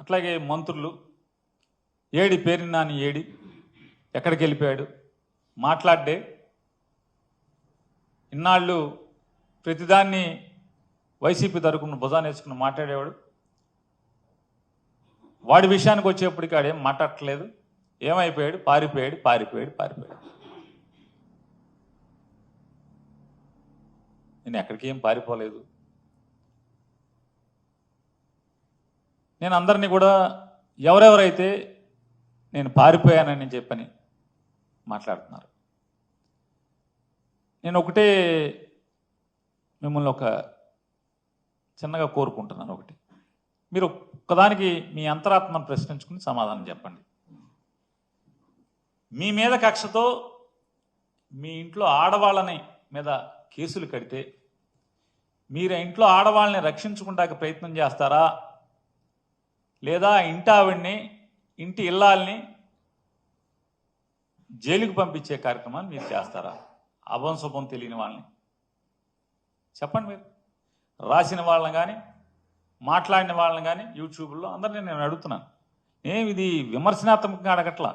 అట్లాగే మంత్రులు ఏడి పేరు నాని ఏడి ఎక్కడికి వెళ్ళిపోయాడు మాట్లాడే ఇన్నాళ్ళు ప్రతిదాన్ని వైసీపీ తరపున భుజాన్ని వేసుకుని మాట్లాడేవాడు. వాడి విషయానికి వచ్చేప్పటికి ఆడేం మాట్లాడట్లేదు. ఏమైపోయాడు? పారిపోయాడు. నేను ఎక్కడికి ఏం పారిపోలేదు. నేను అందరినీ కూడా ఎవరెవరైతే నేను పారిపోయానని చెప్పని మాట్లాడుతున్నారు. నేను ఒకటే మిమ్మల్ని ఒక చిన్నగా కోరుకుంటున్నాను. ఒకటి, మీరు ఒక్కదానికి మీ అంతరాత్మను ప్రశ్నించుకుని సమాధానం చెప్పండి. మీ మీద కక్షతో మీ ఇంట్లో ఆడవాళ్ళని మీద కేసులు కడితే మీరు ఇంట్లో ఆడవాళ్ళని రక్షించుకుంటానికి ప్రయత్నం చేస్తారా, లేదా ఇంటి ఆవిడ్ని ఇంటి ఇల్లాల్ని జైలుకు పంపించే కార్యక్రమాన్ని మీరు చేస్తారా? అభం శుభం తెలియని వాళ్ళని చెప్పండి. మీరు రాసిన వాళ్ళని కానీ మాట్లాడిన వాళ్ళని కానీ యూట్యూబ్లో అందరినీ నేను అడుగుతున్నాను. ఇది విమర్శనాత్మకంగా అడగట్లా,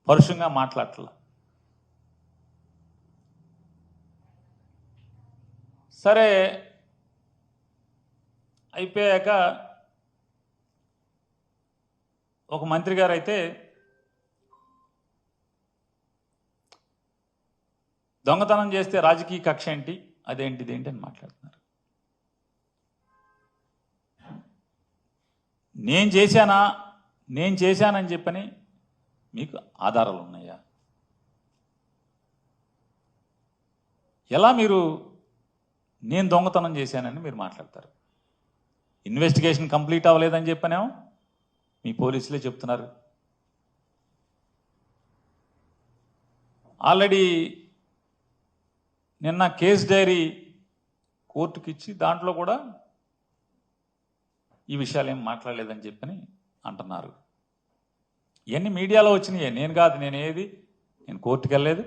పరుషంగా మాట్లాడట్లా. సరే అయిపోయాక ఒక మంత్రి గారు అయితే దొంగతనం చేస్తే రాజకీయ కక్ష ఏంటి, అదేంటిది ఏంటి అని మాట్లాడుతున్నారు. నేను చేశానని చెప్పని మీకు ఆధారాలు ఉన్నాయా? ఎలా మీరు నేను దొంగతనం చేశానని మీరు మాట్లాడతారు? ఇన్వెస్టిగేషన్ కంప్లీట్ అవ్వలేదని చెప్పనేమో మీ పోలీసులే చెప్తున్నారు. ఆల్రెడీ నిన్న కేస్ డైరీ కోర్టుకి ఇచ్చి దాంట్లో కూడా ఈ విషయాలు ఏం మాట్లాడలేదని చెప్పని అంటున్నారు. ఇవన్నీ మీడియాలో వచ్చినాయి, నేను కాదు. నేను కోర్టుకు వెళ్ళలేదు.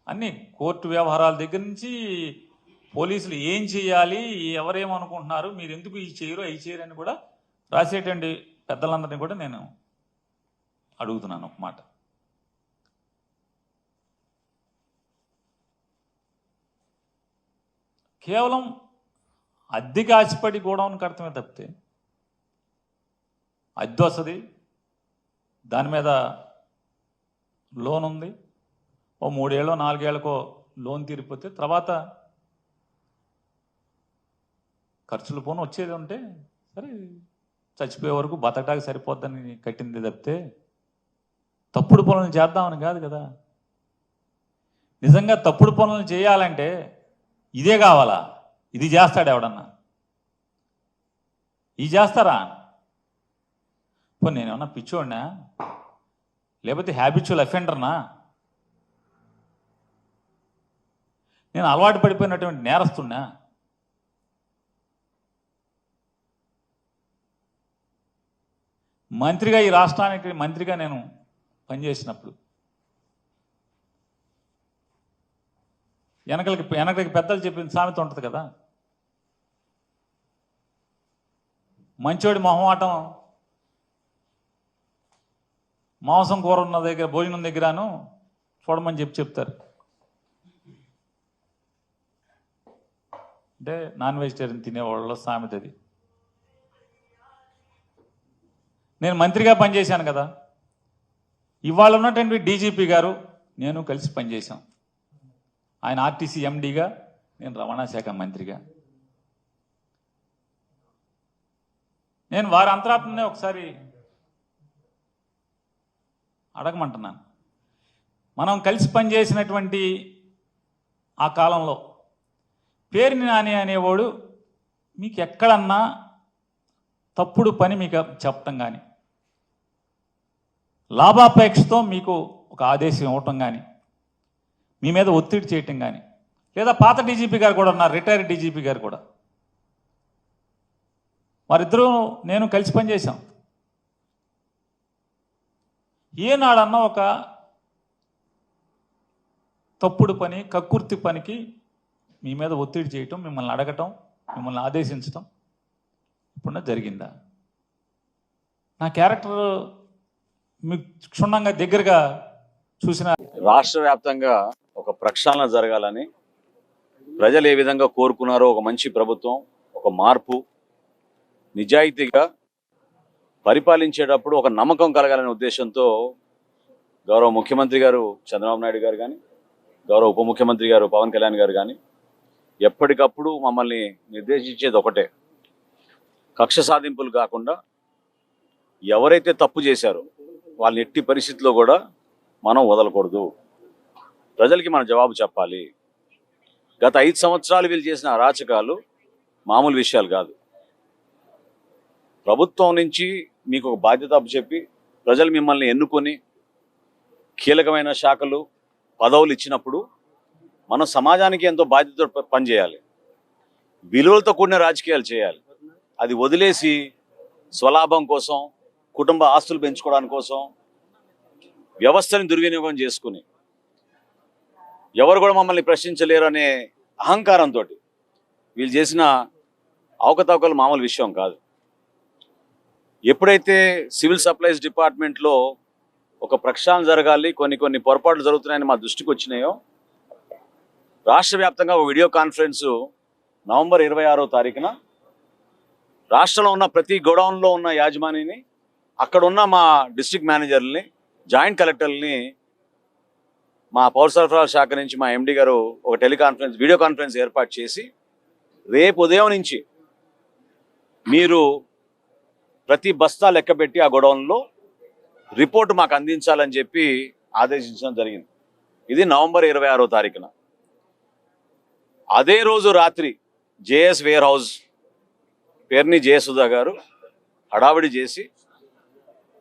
అన్నీ కోర్టు వ్యవహారాల దగ్గర నుంచి పోలీసులు ఏం చేయాలి, ఎవరేమనుకుంటున్నారు, మీరు ఎందుకు ఈ చేయరు అవి చేయరు అని కూడా రాసేటువంటి పెద్దలందరినీ కూడా నేను అడుగుతున్నాను ఒక మాట. కేవలం అద్దెకి ఆశపడి గోడౌన్ కడతమే తప్పితే అద్దె వస్తుంది, దాని మీద లోన్ ఉంది, ఓ 3 ఏళ్ళో 4 ఏళ్ళకో లోన్ తీరిపోతే తర్వాత ఖర్చులు పోను వచ్చేది ఉంటే సరే చచ్చిపోయే వరకు బతకడానికి సరిపోద్దని కట్టింది తప్పితే తప్పుడు పనులు చేద్దామని కాదు కదా. నిజంగా తప్పుడు పనులు చేయాలంటే ఇదే కావాలా? ఇది చేస్తాడు ఎవడన్నా? ఇది చేస్తారా? నేనేమన్నా పిచ్చోడినా, లేకపోతే హ్యాబిచువల్ అఫెండర్నా? నేను అలవాటు పడిపోయినటువంటి నేరస్తున్నా? మంత్రిగా, ఈ రాష్ట్రానికి మంత్రిగా నేను పనిచేసినప్పుడు వెనకలికి పెద్దలు చెప్పిన సామెత ఉంటుంది కదా, మంచోడి మొహమాటం మాంసం కూర ఉన్న దగ్గర భోజనం దగ్గరను చూడమని చెప్తారు. అంటే నాన్ వెజిటేరియన్ తినేవాళ్ళ సామెత అది. నేను మంత్రిగా పనిచేశాను కదా, ఇవాళ ఉన్నటువంటి డీజీపీ గారు నేను కలిసి పనిచేశాం. ఆయన ఆర్టీసీ ఎండీగా, నేను రవాణా శాఖ మంత్రిగా. నేను వారి అంతరాత్మనే ఒకసారి అడగమంటున్నాను. మనం కలిసి పనిచేసినటువంటి ఆ కాలంలో పేరుని నాని అనేవాడు మీకు ఎక్కడన్నా తప్పుడు పని మీకు చెప్పటం కానీ, లాభాపేక్షతో మీకు ఒక ఆదేశం ఇవ్వటం కానీ, మీ మీద ఒత్తిడి చేయటం కానీ, లేదా పాత డీజీపీ గారు కూడా ఉన్నారు, రిటైర్డ్ డీజీపీ గారు కూడా, వారిద్దరూ నేను కలిసి పనిచేశాం. ఏనాడన్నా ఒక తప్పుడు పని, కక్కుర్తి పనికి మీ మీద ఒత్తిడి చేయటం, మిమ్మల్ని అడగటం, మిమ్మల్ని ఆదేశించటం ఇప్పుడున్న జరిగిందా? నా క్యారెక్టర్ మీకు క్షుణ్ణంగా దగ్గరగా చూసిన రాష్ట్ర వ్యాప్తంగా ఒక ప్రక్షాళన జరగాలని ప్రజలు ఏ విధంగా కోరుకున్నారో ఒక మంచి ప్రభుత్వం, ఒక మార్పు, నిజాయితీగా పరిపాలించేటప్పుడు ఒక నమ్మకం కలగాలనే ఉద్దేశంతో గౌరవ ముఖ్యమంత్రి గారు చంద్రబాబు నాయుడు గారు కానీ, గౌరవ ఉప ముఖ్యమంత్రి గారు పవన్ కళ్యాణ్ గారు కానీ ఎప్పటికప్పుడు మమ్మల్ని నిర్దేశించేది ఒకటే, కక్ష సాధింపులు కాకుండా ఎవరైతే తప్పు చేశారో వాళ్ళని ఎట్టి పరిస్థితిలో కూడా మనం వదలకూడదు, ప్రజలకి మనం జవాబు చెప్పాలి. గత 5 సంవత్సరాలు వీళ్ళు చేసిన అరాచకాలు మామూలు విషయాలు కాదు. ప్రభుత్వం నుంచి మీకు ఒక బాధ్యత చెప్పి ప్రజలు మిమ్మల్ని ఎన్నుకొని కీలకమైన శాఖలు పదవులు ఇచ్చినప్పుడు మనం సమాజానికి ఎంతో బాధ్యతతో పనిచేయాలి, విలువలతో కూడిన రాజకీయాలు చేయాలి. అది వదిలేసి స్వలాభం కోసం, కుటుంబ ఆస్తులు పెంచుకోవడానికి కోసం వ్యవస్థని దుర్వినియోగం చేసుకుని ఎవరు కూడా మమ్మల్ని ప్రశ్నించలేరు అనే అహంకారంతో వీళ్ళు చేసిన అవకతవకలు మామూలు విషయం కాదు. ఎప్పుడైతే సివిల్ సప్లైస్ డిపార్ట్మెంట్లో ఒక ప్రక్షాళన జరగాలి, కొన్ని పొరపాట్లు జరుగుతున్నాయని మా దృష్టికి వచ్చినాయో, రాష్ట్ర వ్యాప్తంగా ఒక వీడియో కాన్ఫరెన్స్ నవంబర్ 26వ తారీఖున రాష్ట్రంలో ఉన్న ప్రతి గోడౌన్లో ఉన్న యాజమానిని, అక్కడ ఉన్న మా డిస్ట్రిక్ట్ మేనేజర్లని, జాయింట్ కలెక్టర్లని మా పౌర సరఫరాల శాఖ నుంచి మా ఎండి గారు ఒక వీడియో కాన్ఫరెన్స్ ఏర్పాటు చేసి, రేపు ఉదయం నుంచి మీరు ప్రతి బస్తా లెక్కబెట్టి ఆ గోడౌన్లో రిపోర్టు మాకు అందించాలని చెప్పి ఆదేశించడం జరిగింది. ఇది నవంబర్ 26వ తారీఖున. అదే రోజు రాత్రి జేఎస్ వేర్ హౌస్ పేరుని జయసుధా గారు హడావిడి చేసి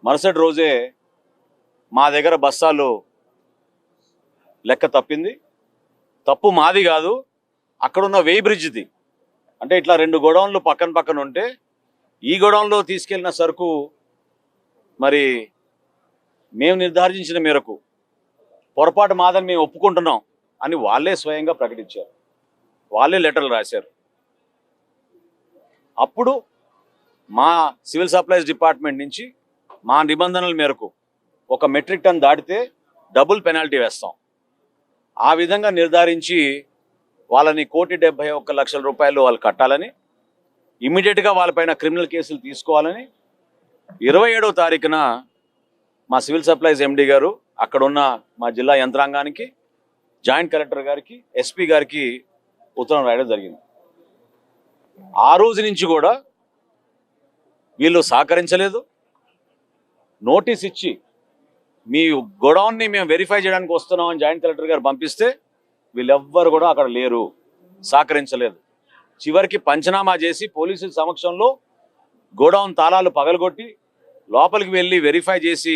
మరుసటి రోజే మా దగ్గర బస్తాలు లెక్క తప్పింది. తప్పు మాది కాదు, అక్కడున్న వేయి బ్రిడ్జ్ది. అంటే ఇట్లా 2 గోడౌన్లు పక్కన ఉంటే ఈ గోడౌన్లో తీసుకెళ్లిన సరుకు మరి మేము నిర్ధారించిన మేరకు పొరపాటు మాదని మేము ఒప్పుకుంటున్నాం అని వాళ్ళే స్వయంగా ప్రకటించారు, వాళ్ళే లెటర్లు రాశారు. అప్పుడు మా సివిల్ సప్లైస్ డిపార్ట్మెంట్ నుంచి మా నిబంధనల మేరకు 1 మెట్రిక్ టన్ దాటితే డబుల్ పెనాల్టీ వేస్తాం. ఆ విధంగా నిర్ధారించి వాళ్ళని 1,71,00,000 రూపాయలు వాళ్ళు కట్టాలని, ఇమ్మీడియట్గా వాళ్ళపైన క్రిమినల్ కేసులు తీసుకోవాలని 27వ తారీఖున మా సివిల్ సప్లైస్ ఎండి గారు అక్కడున్న మా జిల్లా యంత్రాంగానికి, జాయింట్ కలెక్టర్ గారికి, ఎస్పీ గారికి ఉత్తరం రాయడం జరిగింది. ఆ రోజు నుంచి కూడా వీళ్ళు సహకరించలేదు. నోటీస్ ఇచ్చి మీ గోడౌన్ని మేము వెరిఫై చేయడానికి వస్తున్నామని జాయింట్ కలెక్టర్ గారు పంపిస్తే వీళ్ళెవ్వరు కూడా అక్కడ లేరు, సహకరించలేదు. చివరికి పంచనామా చేసి పోలీసుల సమక్షంలో గోడౌన్ తాళాలు పగలగొట్టి లోపలికి వెళ్ళి వెరిఫై చేసి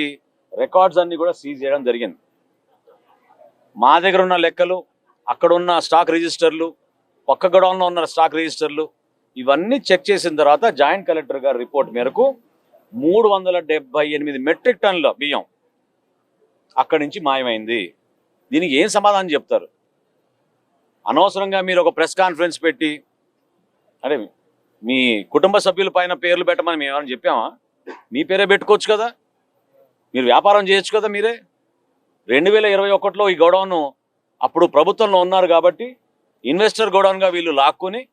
రికార్డ్స్ అన్ని కూడా సీజ్ చేయడం జరిగింది. మా దగ్గర ఉన్న లెక్కలు, అక్కడున్న స్టాక్ రిజిస్టర్లు, పక్క గోడౌన్లో ఉన్న స్టాక్ రిజిస్టర్లు ఇవన్నీ చెక్ చేసిన తర్వాత జాయింట్ కలెక్టర్ గారి రిపోర్ట్ మేరకు 378 మెట్రిక్ టన్నుల బియ్యం అక్కడి నుంచి మాయమైంది. దీనికి ఏం సమాధానం చెప్తారు? అనవసరంగా మీరు ఒక ప్రెస్ కాన్ఫరెన్స్ పెట్టి, అంటే మీ కుటుంబ సభ్యుల పైన పేర్లు పెట్టమని మేము ఏమైనా చెప్పామా? మీ పేరే పెట్టుకోవచ్చు కదా, మీరు వ్యాపారం చేయొచ్చు కదా. మీరే 2021లో ఈ గోడౌన్ అప్పుడు ప్రభుత్వంలో ఉన్నారు కాబట్టి ఇన్వెస్టర్ గోడౌన్గా వీళ్ళు లాక్కుని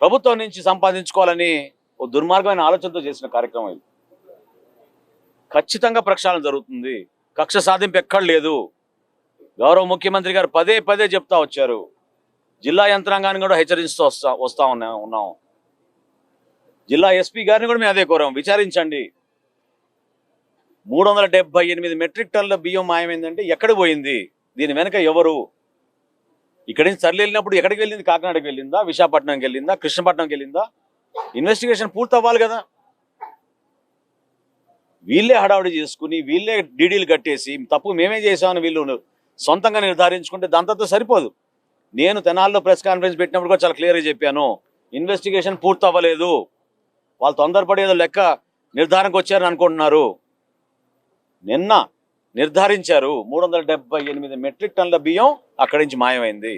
ప్రభుత్వం నుంచి సంపాదించుకోవాలని ఓ దుర్మార్గమైన ఆలోచనతో చేసిన కార్యక్రమం ఇది. ఖచ్చితంగా ప్రక్షాళన జరుగుతుంది, కక్ష సాధింపు ఎక్కడ లేదు. గౌరవ ముఖ్యమంత్రి గారు పదే చెప్తా వచ్చారు. జిల్లా యంత్రాంగాన్ని కూడా హెచ్చరిస్తూ వస్తా ఉన్నాం. జిల్లా ఎస్పీ గారిని కూడా మేము అదే కోరాం, విచారించండి. 378 మెట్రిక్ టన్నుల బియ్యం మాయమైందంటే ఎక్కడికి పోయింది? దీని వెనక ఎవరు? ఇక్కడి నుంచి తరలి వెళ్ళినప్పుడు ఎక్కడికి వెళ్ళింది? కాకినాడకి వెళ్ళిందా, విశాఖపట్నంకి వెళ్ళిందా, కృష్ణపట్నంకి వెళ్ళిందా? ఇన్వెస్టిగేషన్ పూర్తి అవ్వాలి కదా. వీళ్ళే హడావుడి చేసుకుని వీళ్ళే డీడీలు కట్టేసి తప్పు మేమే చేసామని వీళ్ళు సొంతంగా నిర్ధారించుకుంటే దాంతో సరిపోదు. నేను తెనాల్లో ప్రెస్ కాన్ఫరెన్స్ పెట్టినప్పుడు కూడా చాలా క్లియర్గా చెప్పాను, ఇన్వెస్టిగేషన్ పూర్తి అవ్వలేదు, వాళ్ళు తొందరపడేదో లెక్క నిర్ధారణకు వచ్చారని అనుకుంటున్నారు. నిన్న నిర్ధారించారు 378 మెట్రిక్ టన్నుల బియ్యం అక్కడి నుంచి మాయమైంది.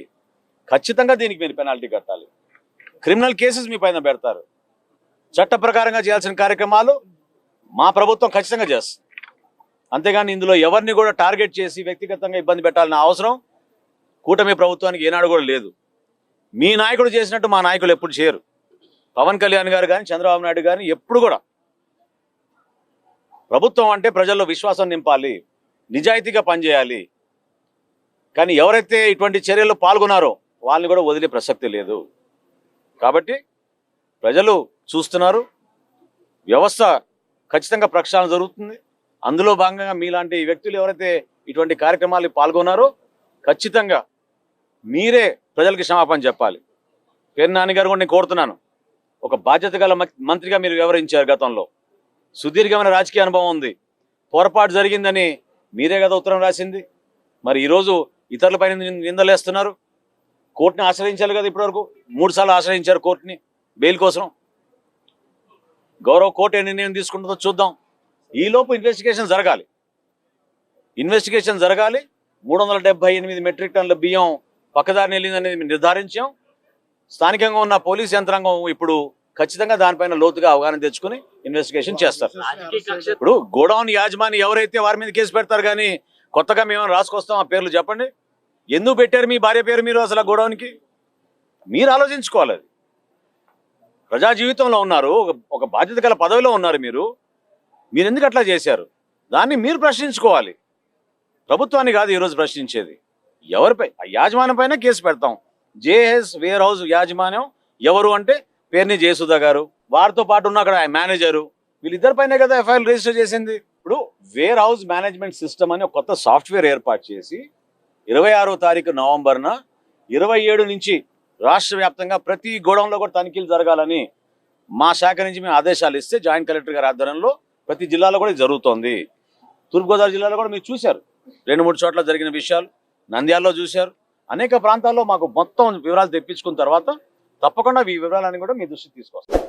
ఖచ్చితంగా దీనికి మీరు పెనాల్టీ కట్టాలి, క్రిమినల్ కేసెస్ మీ పైన పెడతారు. చట్ట ప్రకారంగా చేయాల్సిన కార్యక్రమాలు మా ప్రభుత్వం ఖచ్చితంగా చేస్తుంది. అంతేగాని ఇందులో ఎవరిని కూడా టార్గెట్ చేసి వ్యక్తిగతంగా ఇబ్బంది పెట్టాలన్న అవసరం కూటమి ప్రభుత్వానికి ఏనాడు కూడా లేదు. మీ నాయకుడు చేసినట్టు మా నాయకులు ఎప్పుడు చేయరు. పవన్ కళ్యాణ్ గారు కానీ చంద్రబాబు నాయుడు కానీ ఎప్పుడు కూడా ప్రభుత్వం అంటే ప్రజల్లో విశ్వాసం నింపాలి, నిజాయితీగా పనిచేయాలి. కానీ ఎవరైతే ఇటువంటి చర్యల్లో పాల్గొన్నారో వాళ్ళని కూడా వదిలే ప్రసక్తి లేదు. కాబట్టి ప్రజలు చూస్తున్నారు, వ్యవస్థ ఖచ్చితంగా ప్రక్షాళన జరుగుతుంది. అందులో భాగంగా మీలాంటి వ్యక్తులు ఎవరైతే ఇటువంటి కార్యక్రమాలు పాల్గొన్నారో ఖచ్చితంగా మీరే ప్రజలకు క్షమాపణ చెప్పాలి. పేరు నాని గారు కూడా నేను కోరుతున్నాను, ఒక బాధ్యత గల మంత్రిగా మీరు వ్యవహరించారు. గతంలో సుదీర్ఘమైన రాజకీయ అనుభవం ఉంది. పొరపాటు జరిగిందని మీరే కదా ఉత్తరం రాసింది. మరి ఈరోజు ఇతరులపైన నిందలేస్తున్నారు. కోర్టుని ఆశ్రయించాలి కదా, ఇప్పటివరకు 3 సార్లు ఆశ్రయించారు కోర్టుని బెయిల్ కోసం. గౌరవ కోర్టు ఏ నిర్ణయం తీసుకుంటుందో చూద్దాం. ఈలోపు ఇన్వెస్టిగేషన్ జరగాలి. 378 మెట్రిక్ టన్నుల బియ్యం పక్కదారిని వెళ్ళిందనేది నిర్ధారించాం. స్థానికంగా ఉన్న పోలీస్ యంత్రాంగం ఇప్పుడు ఖచ్చితంగా దానిపైన లోతుగా అవగాహన తెచ్చుకుని ఇన్వెస్టిగేషన్ చేస్తారు. ఇప్పుడు గోడౌన్ యాజమాని ఎవరైతే వారి మీద కేసు పెడతారు, కానీ కొత్తగా మేము రాసుకొస్తాం ఆ పేర్లు చెప్పండి. ఎందుకు పెట్టారు మీ భార్య పేరు మీరు అసలు ఆ గోడౌన్కి? మీరు ఆలోచించుకోవాలి. అది ప్రజా జీవితంలో ఉన్నారు, ఒక బాధ్యత గల పదవిలో ఉన్నారు. మీరు ఎందుకు అట్లా చేశారు? దాన్ని మీరు ప్రశ్నించుకోవాలి. ప్రభుత్వాన్ని కాదు ఈరోజు ప్రశ్నించేది. ఎవరిపై? ఆ యాజమాన్యం పైన కేసు పెడతాం. జేఎస్ వేర్ హౌస్ యాజమాన్యం ఎవరు అంటే పేర్ని జయసుధ గారు, వారితో పాటు ఉన్న అక్కడ మేనేజరు, వీళ్ళిద్దరిపైనే కదా ఎఫ్ఐఆర్ రిజిస్టర్ చేసింది. ఇప్పుడు వేర్ హౌస్ మేనేజ్మెంట్ సిస్టమ్ అని ఒక కొత్త సాఫ్ట్వేర్ ఏర్పాటు చేసి 26వ తారీఖు నవంబర్న 27 నుంచి రాష్ట్ర వ్యాప్తంగా ప్రతి గోడౌన్లో కూడా తనిఖీలు జరగాలని మా శాఖ నుంచి మేము ఆదేశాలు ఇస్తే జాయింట్ కలెక్టర్ గారి ఆధ్వర్యంలో ప్రతి జిల్లాలో కూడా జరుగుతోంది. తూర్పుగోదావరి జిల్లాలో కూడా మీరు చూశారు, 2-3 చోట్ల జరిగిన విషయాలు. నంద్యాలలో చూశారు. అనేక ప్రాంతాల్లో మాకు మొత్తం వివరాలు తెప్పించుకున్న తర్వాత తప్పకుండా ఈ వివరాలన్నీ కూడా మీ దృష్టికి తీసుకొస్తాం.